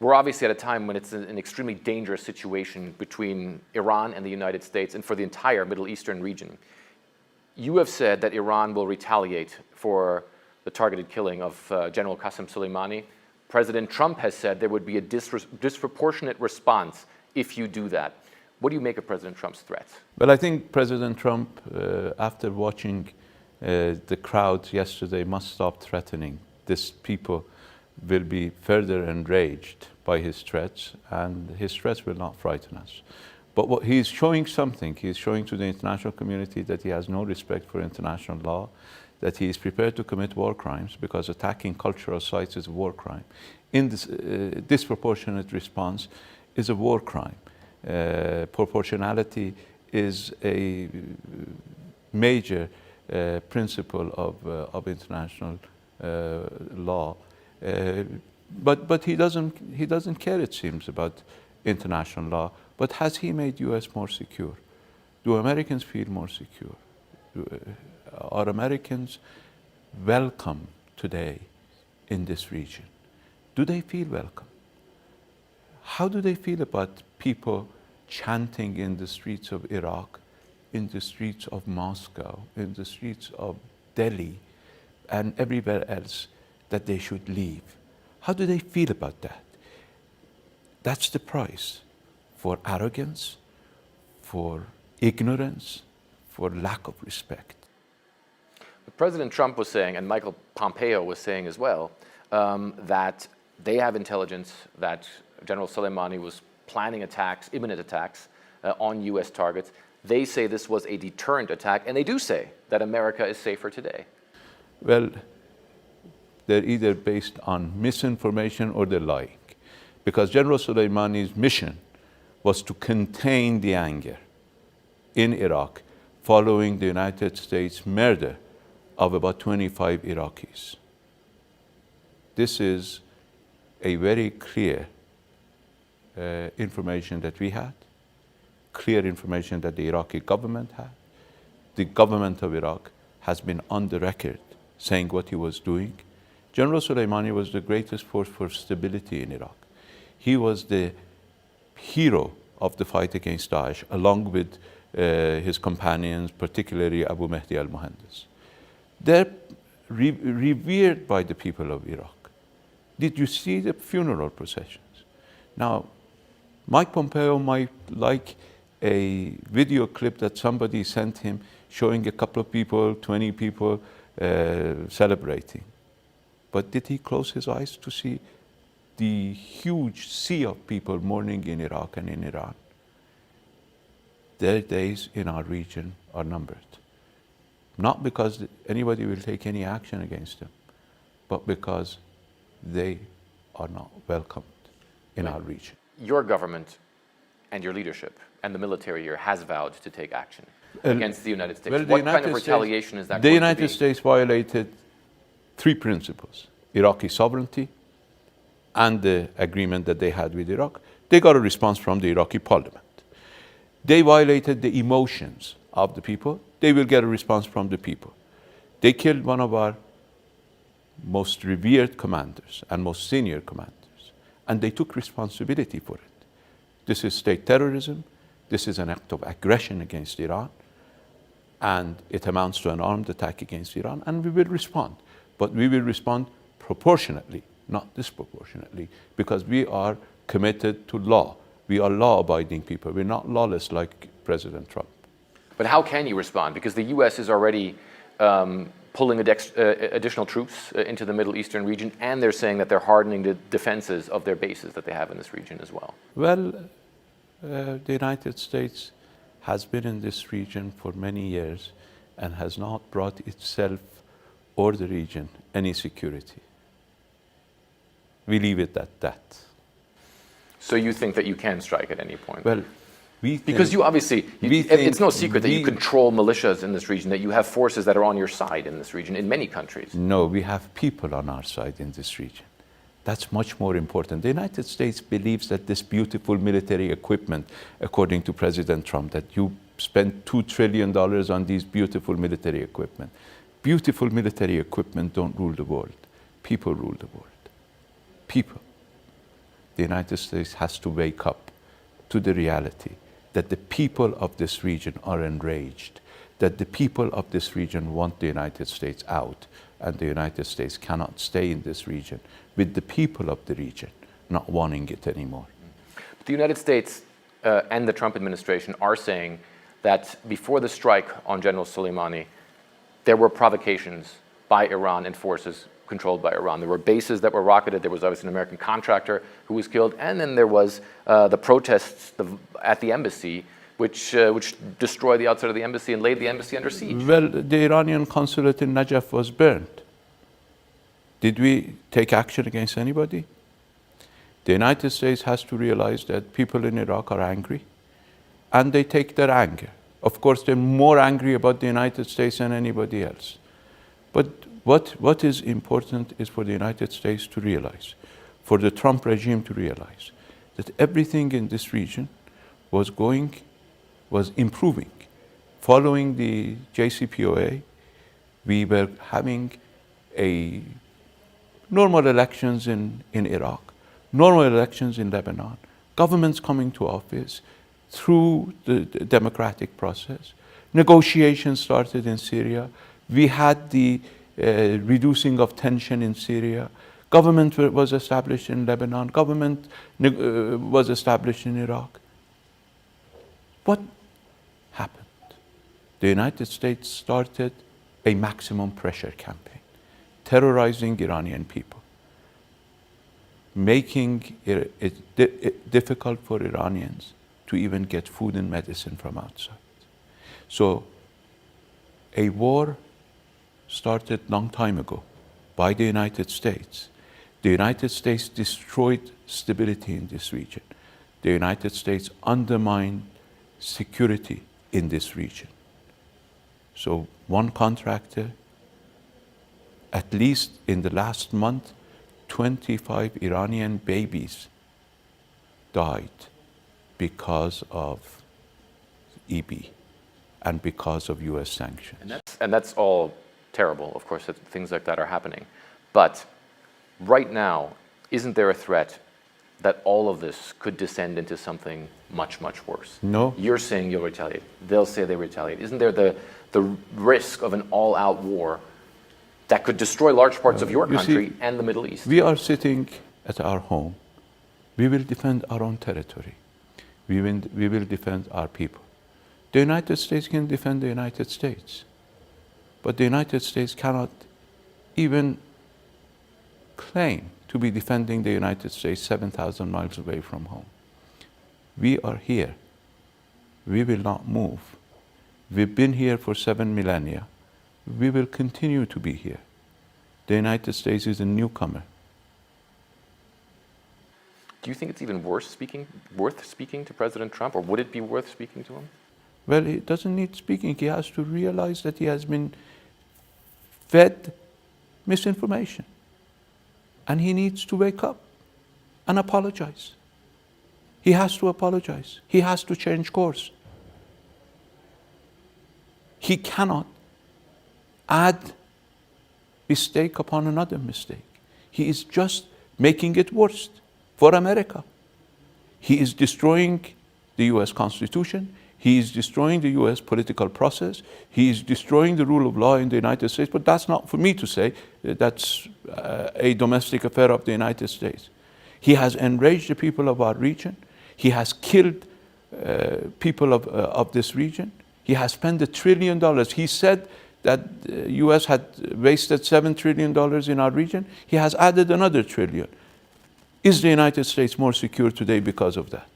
we're obviously at a time when it's an extremely dangerous situation between Iran and the United States and for the entire Middle Eastern region. You have said that Iran will retaliate for the targeted killing of General Qasem Soleimani. President Trump has said there would be a disproportionate response if you do that. What do you make of President Trump's threats? Well, I think President Trump, after watching the crowd yesterday, must stop threatening. These people will be further enraged by his threats, and his threats will not frighten us. But what he's showing something, he's showing to the international community that he has no respect for international law, that he is prepared to commit war crimes because attacking cultural sites is a war crime. In this disproportionate response is a war crime. Proportionality is a major principle of international law. But he doesn't care, it seems, about international law. But has he made U.S. more secure? Do Americans feel more secure? Are Americans welcome today in this region? Do they feel welcome? How do they feel about people chanting in the streets of Iraq, in the streets of Moscow, in the streets of Delhi, and everywhere else that they should leave? How do they feel about that? That's the price for arrogance, for ignorance, for lack of respect. But President Trump was saying, and Michael Pompeo was saying as well, that they have intelligence that General Soleimani was planning attacks, imminent attacks, on U.S. targets. They say this was a deterrent attack, and they do say that America is safer today. Well, they're either based on misinformation or they're lying. Because General Soleimani's mission was to contain the anger in Iraq following the United States murder of about 25 Iraqis. This is a very clear information that we had, clear information that the Iraqi government had. The government of Iraq has been on the record saying what he was doing. General Soleimani was the greatest force for stability in Iraq. He was the hero of the fight against Daesh, along with his companions, particularly Abu Mahdi al-Muhandis. They're revered by the people of Iraq. Did you see the funeral processions? Now, Mike Pompeo might like a video clip that somebody sent him showing a couple of people, 20 people celebrating. But did he close his eyes to see the huge sea of people mourning in Iraq and in Iran? Their days in our region are numbered. Not because anybody will take any action against them, but because they are not welcomed in our region. Your government and your leadership and the military here has vowed to take action against the United States. Well, what kind of retaliation is that going to be? The United States violated three principles: Iraqi sovereignty and the agreement that they had with Iraq. They got a response from the Iraqi parliament. They violated the emotions of the people. They will get a response from the people. They killed one of our most revered commanders and most senior commanders, and they took responsibility for it. This is state terrorism. This is an act of aggression against Iran, and it amounts to an armed attack against Iran, and we will respond. But we will respond proportionately, not disproportionately, because we are committed to law. We are law-abiding people. We're not lawless like President Trump. But how can you respond? Because the U.S. is already pulling additional troops into the Middle Eastern region, and they're saying that they're hardening the defenses of their bases that they have in this region as well. Well, the United States has been in this region for many years and has not brought itself or the region any security. We leave it at that. So you think that you can strike at any point? Well, we think, because you obviously, it's no secret that you control militias in this region, that you have forces that are on your side in this region, in many countries. No, we have people on our side in this region. That's much more important. The United States believes that this beautiful military equipment, according to President Trump, that you spend $2 trillion on these beautiful military equipment. Beautiful military equipment don't rule the world. People rule the world. People. the United States has to wake up to the reality that the people of this region are enraged, that the people of this region want the United States out, and the United States cannot stay in this region with the people of the region not wanting it anymore. The United States and the Trump administration are saying that before the strike on General Soleimani, there were provocations by Iran and forces controlled by Iran. There were bases that were rocketed. There was obviously an American contractor who was killed, and then there was the protests at the embassy, which destroyed the outside of the embassy and laid the embassy under siege. Well, the Iranian consulate in Najaf was burned. Did we take action against anybody? The United States has to realize that people in Iraq are angry, and they take their anger. Of course, they're more angry about the United States than anybody else. But what is important is for the United States to realize, for the Trump regime to realize, that everything in this region was improving. Following the JCPOA, we were having normal elections in Iraq, normal elections in Lebanon, governments coming to office through the democratic process. Negotiations started in Syria. We had the reducing of tension in Syria. Government was established in Lebanon. Government was established in Iraq. What happened? The United States started a maximum pressure campaign, terrorizing Iranian people, making it difficult for Iranians to even get food and medicine from outside. So a war started long time ago by the United States. The United States destroyed stability in this region. The United States undermined security in this region. So one contractor, at least in the last month, 25 Iranian babies died because of EB and because of US sanctions. And that's all terrible, of course, that things like that are happening. But right now, isn't there a threat that all of this could descend into something much, much worse? No. You're saying you'll retaliate. They'll say they retaliate. Isn't there the risk of an all-out war that could destroy large parts of your country and the Middle East? We are sitting at our home. We will defend our own territory. We will defend our people. The United States can defend the United States. But the United States cannot even claim to be defending the United States 7,000 miles away from home. We are here. We will not move. We've been here for 7 millennia. We will continue to be here. The United States is a newcomer. Do you think it's even worth speaking to President Trump, or would it be worth speaking to him? Well, he doesn't need speaking. He has to realize that he has been fed misinformation. And he needs to wake up and apologize. He has to apologize. He has to change course. He cannot add mistake upon another mistake. He is just making it worse for America. He is destroying the US Constitution. He is destroying the US political process. He is destroying the rule of law in the United States. But that's not for me to say. That's a domestic affair of the United States. He has enraged the people of our region. He has killed people of this region. He has spent $1 trillion. He said that the US had wasted $7 trillion in our region. He has added another $1 trillion. Is the United States more secure today because of that?